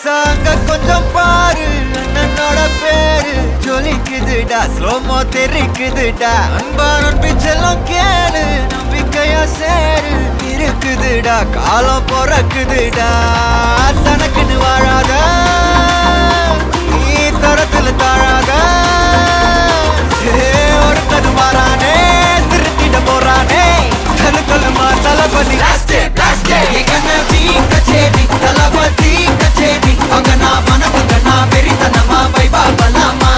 சாங்க கொஞ்சம் பாரு, அண்ணனோட பேரு ஜொலிக்குதுடா, ஸ்லோமோ தெரிக்குதுடா. அன்பான பிச்செல்லாம் கேளு, நம்பிக்கையா சேரு, இருக்குதுடா காலம் பொறக்குதுடா. தனக்குன்னு வாழாத, நீ தரத்துல தாழாத. ஒருத்தன் மாறானே, திருத்திட போறானே, தலுக்கலுமா தளபதி. கச்சேரி தளபதி கச்சேரி, அங்கனா மனதுங்கனா வெறித்தனமா வைபா பலாமா.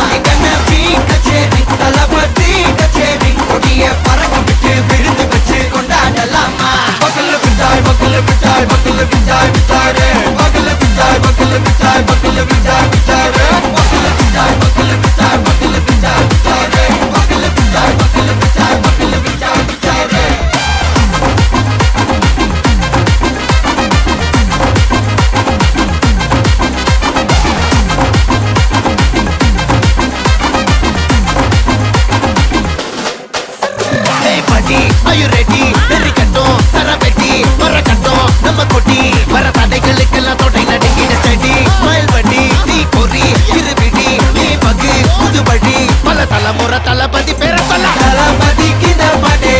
கச்சேரி தளபதி கச்சேரி, கொடிய பறக்க விட்டு விருந்து வச்சு கொண்டாடலாமா. பக்கல பிட்டாய் பக்கல பிட்டாய் பக்கல பிட்டாய் பிட்டாரே, பக்கல பிட்டாய் பக்கல பிட்டாய் பக்கல பிட்டாய் பிட்டாரே, பக்கல பிட்டாய் பக்கல பிட்டாய் பக்கல பிட்டாய் பிட்டாரே, பக்கல பிட்டாய் பக்கல பிட்டாய் பக்கல பிட்டாய் பிட்டாரே. Are you ready? தெரிக்கட்டும் சரபெட்டி மரக்கட்டும் நம்ம கொட்டி வர தடைகளுக்கெல்லாம் தொடை நடுங்கிட ஸ்டடி. ஸ்மைல் பண்ணி நீ பொறி இருவிடி நீ பகு புதுபடி, பல தலைமுறை தளபதி பேர சொல்ல. தளபதிக்கு இந்த பாட்டே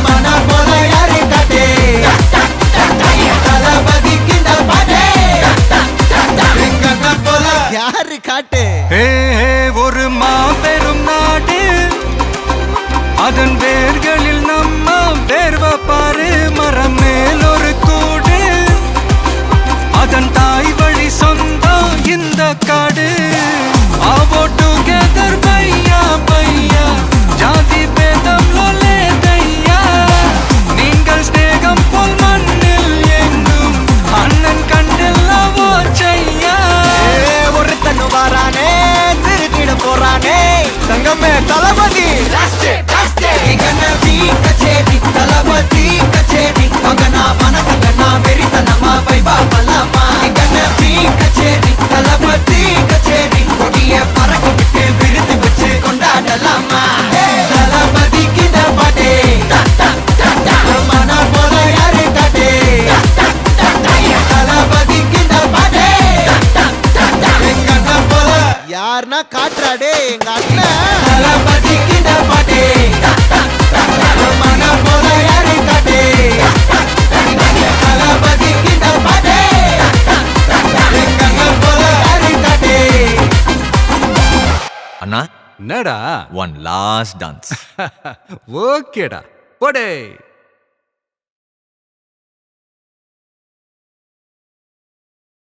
மன போல யாரு காட்டே, தளபதிக்கு இந்த பாட்டே எங்க போல யாரு காட்டு. ஒரு மாபெரும் நாடு, அதன் வேர்களில் நம்ம வேர்வ பாரு. மரம் மேல் ஒரு கூடு, அதன் தாய் வழி சொந்தம் இந்த காடு. ஆவோ டுகெதர் பையா பையா, ஜாதி பேதம் லோலே தையா. நீங்கள் ஸ்நேகம் போல் மண்ணில் எங்கும் அண்ணன் கண்டெல்லாவோ செய்யா. ஒருத்தன் வாரானே, திருத்திட போறானே, தங்கமே தளபதி. கச்சேரி தளபதி கச்சேரி, அங்கனா மனதுங்கனா வெறித்தனமா வைபா பலாமா. கச்சேரி தளபதி கச்சேரி, கொடிய பறக்க விட்டு விருந்து வச்சு கொண்டாடலாமா. தளபதிக்கு இந்த பாட்டே மன போல யாரு காட்டே, தளபதிக்கு இந்த பாட்டே எங்க அண்ணன் போல யாருன்னா காட்டுறாடே எங்க அண்ணன். தளபதிக்கு இந்த பாட்டே மன போல யாரு காட்டே, தளபதிக்கு இந்த பாட்டே எங்க அண்ணன் போல யாரு காட்டே. அண்ணா என்னடா ஒன் லாஸ்ட் டான்ஸ். ஓகேடா போடே.